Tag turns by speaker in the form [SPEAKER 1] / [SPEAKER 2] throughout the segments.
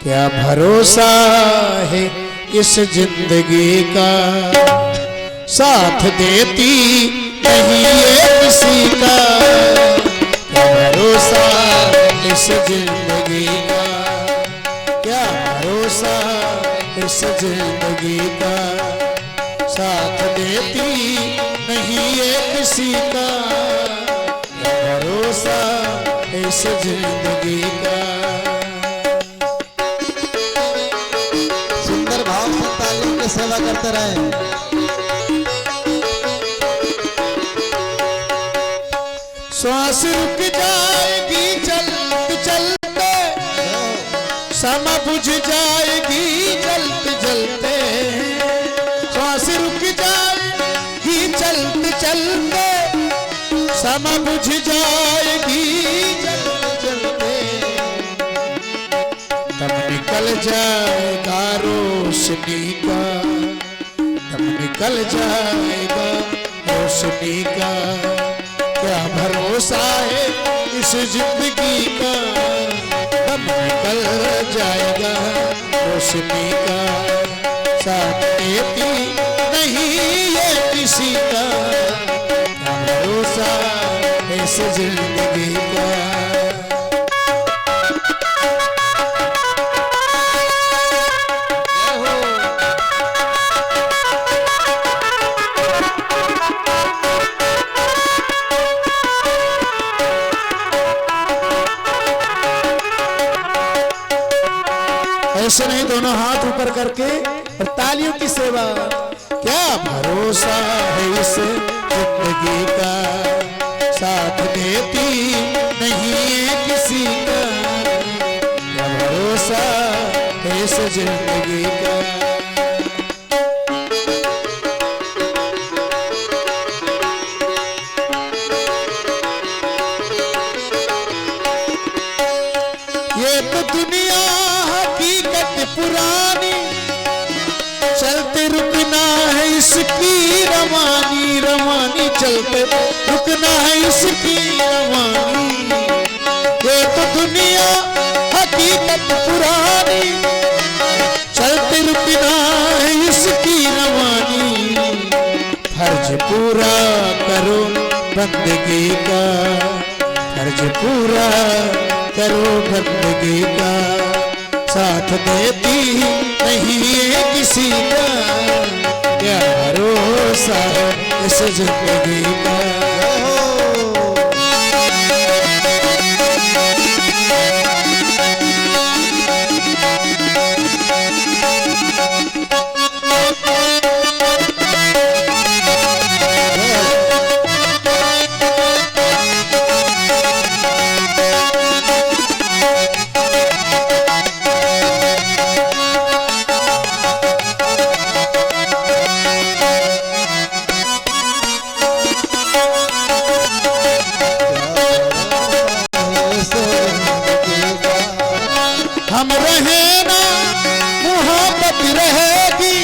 [SPEAKER 1] क्या भरोसा है इस जिंदगी का, साथ देती नहीं ये किसी का। क्या भरोसा इस जिंदगी का, क्या भरोसा इस जिंदगी का, साथ देती नहीं ये किसी का। क्या भरोसा इस जिंदगी का।
[SPEAKER 2] सुंदर भाव से तालीम की सेवा करते रहे।
[SPEAKER 1] श्वास रुक जाएगी चलते चलते, समा बुझ जाएगी जलते जलते। श्वास रुक जाएगी चलते चलते, समा बुझ जाएगी जलते जलते। दम निकल जाएगा रोशनी का, दम निकल जाएगा रोशनी का। क्या भरोसा है इस जिंदगी का, दम निकल जाएगा रोशनी का। साथ देती नहीं ये किसी का, क्या भरोसा है इस जिंदगी का। ऐसे नहीं, दोनों हाथ ऊपर करके और तालियों की सेवा। क्या भरोसा है इस जिंदगी का, साथ देती नहीं है किसी का। क्या भरोसा है इस जिंदगी का। ये तो दुनिया पुरानी, चलते रुकना है इसकी रवानी। रवानी चलते रुकना है इसकी रवानी। ये तो दुनिया हकीकत पुरानी, चलते रुकना है इसकी रवानी। फर्ज पूरा करो बंदगी का, फर्ज पूरा करो बंदगी का। साथ देती नहीं है किसी का, क्या भरोसा इस जिंदगी का। हम रहे ना मोहब्बत रहेगी,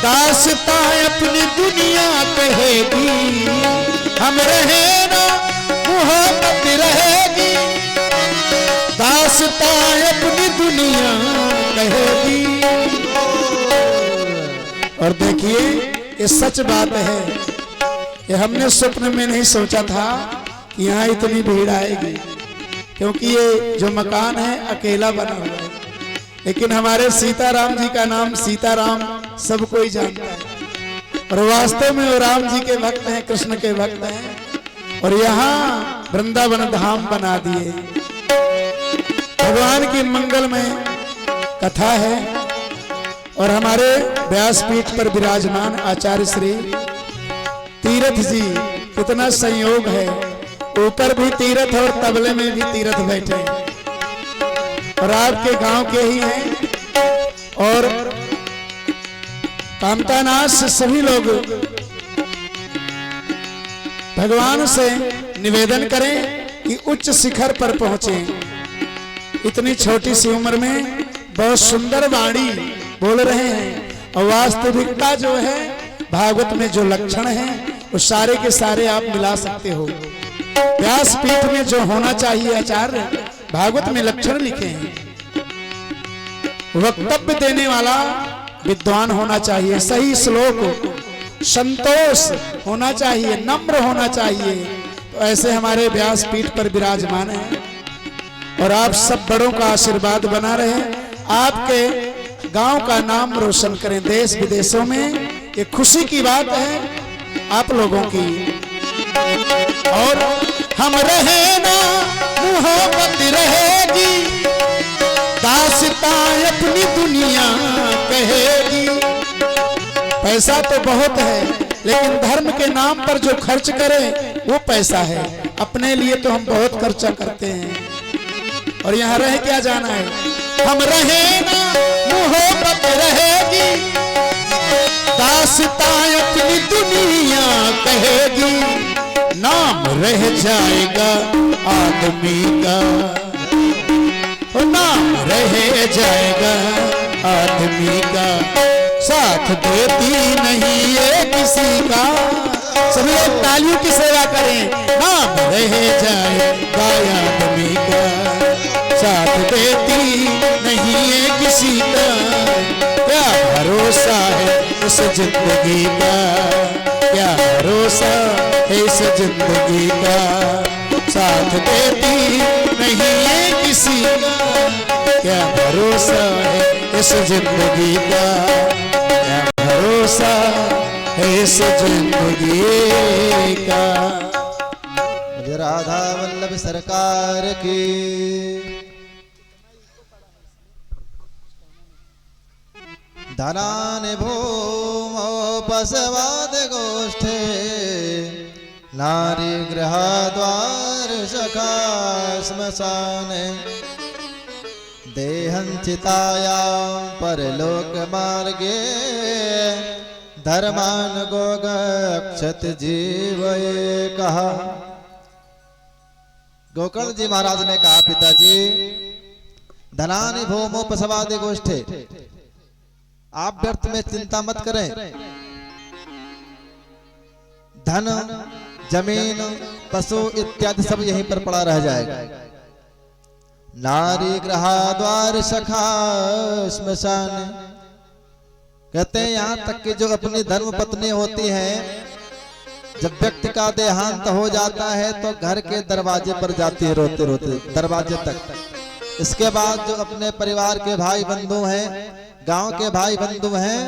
[SPEAKER 1] दास्तां अपनी दुनिया कहेगी। हम रहे ना मोहब्बत रहेगी, दास्तां अपनी दुनिया कहेगी। और देखिए ये सच बात है, ये हमने स्वप्न में नहीं सोचा था कि यहाँ इतनी भीड़ आएगी, क्योंकि ये जो मकान है अकेला बना हुआ है। लेकिन हमारे सीताराम जी का नाम सीताराम सब कोई जानता है, और वास्तव में वो राम जी के भक्त हैं, कृष्ण के भक्त हैं। और यहाँ वृंदावन धाम बना दिए। भगवान की मंगलमय कथा है, और हमारे व्यासपीठ पर विराजमान आचार्य श्री तीरथ जी, कितना संयोग है, ऊपर भी तीरथ और तबले में भी तीरथ बैठे, और आपके गांव के ही हैं। और कामतानाथ से सभी लोग भगवान से निवेदन करें कि उच्च शिखर पर पहुंचे। इतनी छोटी सी उम्र में बहुत सुंदर वाणी बोल रहे हैं, और वास्तविकता जो है भागवत में जो लक्षण है वो सारे के सारे आप मिला सकते हो। व्यासपीठ में जो होना चाहिए आचार्य, भागवत में लक्षण लिखे हैं। वक्तव्य देने वाला विद्वान होना चाहिए, सही श्लोक, संतोष होना चाहिए, नम्र होना चाहिए। तो ऐसे हमारे व्यास पीठ पर विराजमान है और आप सब बड़ों का आशीर्वाद बना रहे, आपके गांव का नाम रोशन करें देश विदेशों में। ये खुशी की बात है आप लोगों की। और हम रहे ना मोहब्बत रहेगी, दास्तां अपनी दुनिया कहेगी। पैसा तो बहुत है लेकिन धर्म के नाम पर जो खर्च करे वो पैसा है। अपने लिए तो हम बहुत खर्चा करते हैं और यहाँ रह क्या जाना है। हम रहे ना मोहब्बत रहेगी, दास्तां अपनी दुनिया कहेगी। नाम रह जाएगा आदमी का, नाम रह जाएगा आदमी का, साथ देती नहीं ये किसी का। सभी लोग तालियों की सेवा करें। नाम रह जाएगा आदमी का, साथ देती नहीं ये किसी का। क्या भरोसा है इस जिंदगी का, क्या भरोसा है इस जिंदगी का, साथ देती नहीं ये किसी का। क्या भरोसा है इस जिंदगी का, क्या भरोसा है इस जिंदगी का।
[SPEAKER 2] राधा वल्लभ सरकार की। धनानि भूमोपसवाद गोष्ठे, नारी गृहाद्वार सखा श्मशाने। देहंचितायां परलोक मार्गे, धर्मान गोगक्षत जीवये कहा। गोकर्ण जी महाराज ने कहा, पिताजी धनानि भूमोपसवादि गोष्ठे, आप व्यर्थ में चिंता मत करें। धन, जमीन, पशु इत्यादि सब यहीं पर पड़ा रह जाएगा। नारी गृहाद्वार सखा श्मशान, कहते हैं यहाँ तक कि जो अपनी धर्म पत्नी होती है, जब व्यक्ति का देहांत हो जाता है तो घर के दरवाजे पर जाती है रोते रोते, दरवाजे तक। इसके बाद जो अपने परिवार के भाई बंधु हैं, गांव के भाई बंधु हैं,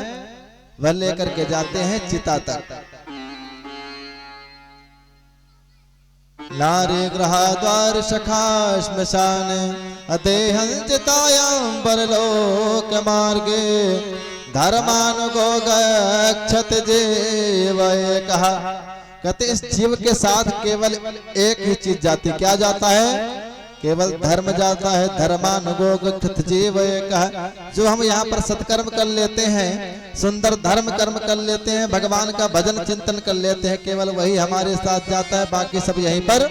[SPEAKER 2] वह लेकर के जाते हैं चिता तक। नारी गृहाद्वार सखा श्मशान, अदेहंचितायां परलोक मार्गे, धर्मान गोगक्षत जीवये कहा। कहते इस जीव के साथ केवल एक ही चीज जाती, क्या जाता है? केवल धर्म जाता है। धर्मान गोगक्षत जीवये कहा। जो हम यहाँ पर सत्कर्म कर लेते हैं, सुंदर धर्म कर्म कर लेते हैं, भगवान का भजन चिंतन कर लेते हैं, केवल वही हमारे साथ जाता है, बाकी सब यहीं पर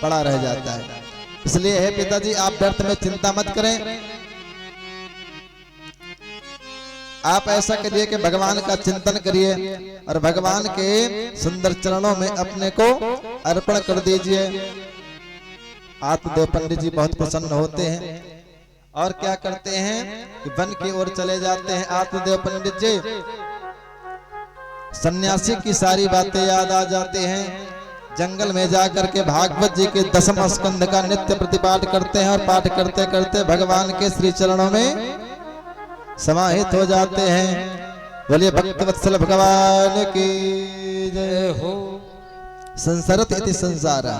[SPEAKER 2] पड़ा रह जाता है। इसलिए है पिताजी, आप व्यर्थ में चिंता मत करें। आप ऐसा करिए कि भगवान का चिंतन करिए और भगवान के सुंदर चरणों में अपने को अर्पण कर दीजिए। आत्मदेव पंडित जी बहुत प्रसन्न होते हैं और क्या करते हैं कि वन की ओर चले जाते हैं। आत्मदेव पंडित जी सन्यासी की सारी बातें याद आ जाते हैं। जंगल में जाकर के भागवत जी के 10वें स्कंद का नित्य प्रतिपाठ करते हैं और पाठ करते करते भगवान के श्री चरणों में समाहित हो जाते हैं। बोलिए भक्तवत्सल भगवान की जय हो। संसरत इति संसारा,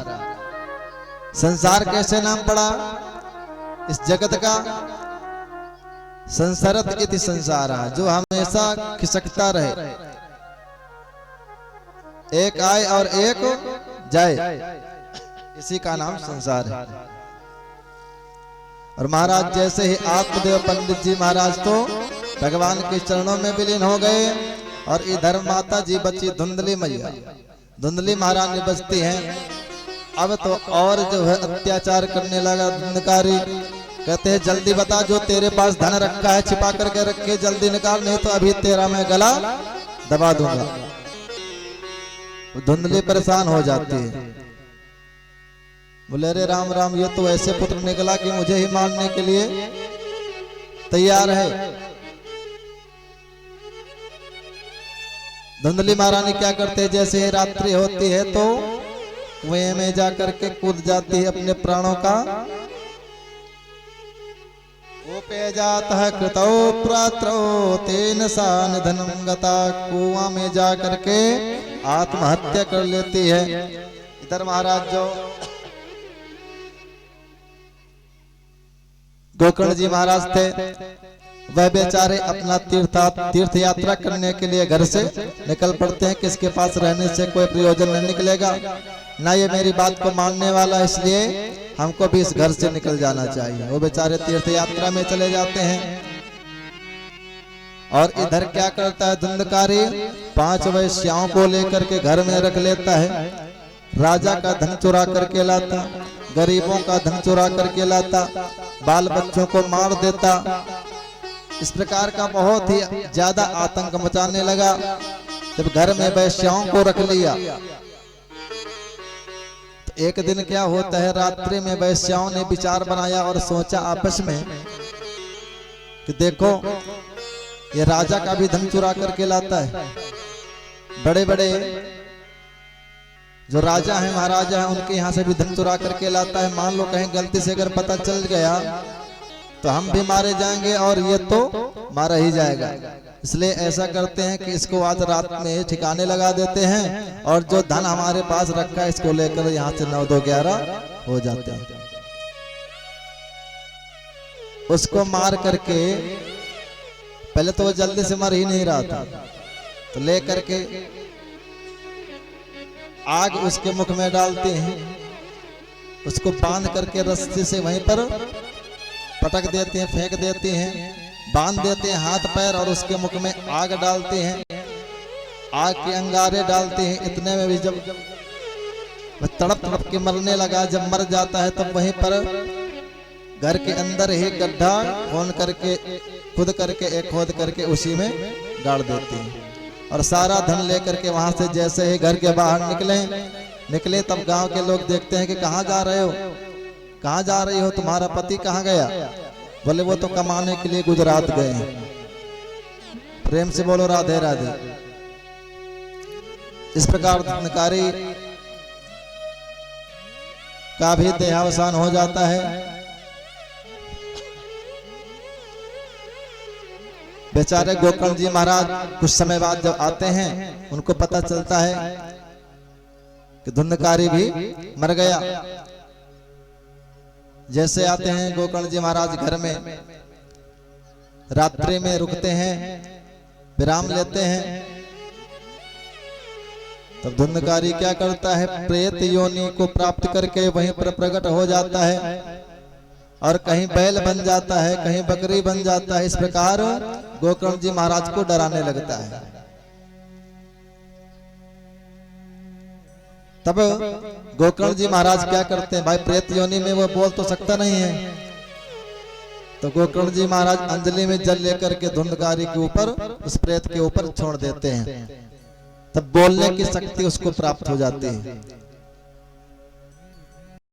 [SPEAKER 2] संसार कैसे नाम पड़ा इस जगत का? संसरत इति संसारा, जो हमेशा खिसकता रहे, एक आए और एक जाए, इसी का नाम संसार है। और महाराज जैसे ही आत्मदेव पंडित जी महाराज तो भगवान के चरणों में विलीन हो गए और इधर माता जी बची धुंधली मैया। धुंधली महारानी बचती हैं। अब तो और जो है अत्याचार करने लगा धुंधकारी। कहते हैं जल्दी बता, जो तेरे पास धन रखा है छिपा करके रखे, जल्दी निकाल, नहीं तो अभी तेरा मैं गला दबा दूंगा। धुंधली परेशान हो जाती है। बोले अरे राम राम, ये तो ऐसे पुत्र निकला कि मुझे ही मारने के लिए तैयार है। धुंधली महारानी क्या करते हैं, जैसे रात्रि होती है तो कुएं में जाकर के कूद जाती है अपने प्राणों का ओपे जाता है कृतो प्रात्रो तेन सा निधनम गता, कुआं में जाकर के आत्महत्या कर लेती है। इधर महाराज जो गोकर्ण जी महाराज थे वह बेचारे अपना तीर्थ यात्रा करने के लिए घर से निकल पड़ते हैं। किसके पास रहने से कोई प्रयोजन नहीं निकलेगा, ना ये मेरी बात को मानने वाला, इसलिए हमको भी इस घर से निकल जाना चाहिए। वो बेचारे तीर्थ यात्रा में चले जाते हैं। और इधर क्या करता है धुंधकारी, 5 वैश्याओं को लेकर के घर में रख लेता है। राजा का धन चुरा करके लाता, गरीबों का धन चुरा करके लाता, बाल बच्चों को मार देता। इस प्रकार का बहुत ही ज्यादा आतंक मचाने लगा। जब घर में वैश्याओं को रख लिया तो एक दिन क्या होता है, रात्रि में वैश्याओं ने विचार बनाया और सोचा आपस में कि देखो ये राजा का भी धन चुरा करके लाता है। बड़े बड़े जो राजा हैं महाराजा हैं उनके यहाँ से भी धन चुरा करके लाता है। मान लो कहीं गलती से अगर पता चल गया तो हम भी मारे जाएंगे और ये तो मारा ही जाएगा। इसलिए ऐसा करते हैं कि इसको आज रात में ठिकाने लगा देते हैं और जो धन हमारे पास रखा है इसको लेकर यहाँ से 9, 2, 11 हो जाते हैं। उसको मार करके पहले तो वो जल्दी से मर ही नहीं रहा था, तो ले करके आग उसके मुख में डालते हैं, उसको बांध करके रस्सी से वहीं पर पटक देते हैं, फेंक देते हैं, बांध देते हैं हाथ पैर और उसके मुख में आग डालते हैं, आग के अंगारे डालते हैं। इतने में भी जब वह तड़प तड़प के मरने लगा, जब मर जाता है तब वहीं पर घर के अंदर ही गड्ढा खोद करके उसी में गाड़ देते हैं। और सारा धन लेकर के वहां से जैसे ही घर के बाहर निकले तब गांव के लोग देखते हैं कि कहाँ जा रहे हो, कहाँ जा रही हो, तुम्हारा पति कहाँ गया? बोले वो तो कमाने के लिए गुजरात गए हैं। प्रेम से बोलो राधे राधे। इस प्रकार धनकारी का भी देहावसान हो जाता है। बेचारे गोकर्ण जी महाराज कुछ समय बाद जब आते हैं उनको पता चलता है कि धुंधकारी भी मर गया। जैसे आते हैं गोकर्ण जी महाराज घर में, रात्रि में रुकते हैं, विराम लेते हैं, तब धुंधकारी क्या करता है, प्रेत योनि को प्राप्त करके वहीं पर प्रकट हो जाता है और कहीं बैल बन जाता है, कहीं बकरी बन जाता है। इस प्रकार गोकर्ण जी महाराज को डराने लगता है। तब गोकर्ण जी महाराज क्या करते हैं, भाई प्रेत योनि में वो बोल तो सकता नहीं है, तो गोकर्ण जी महाराज अंजलि में जल लेकर के धुंधकारी के ऊपर, उस प्रेत के ऊपर छोड़ देते हैं। तब बोलने की शक्ति उसको प्राप्त हो जाती है।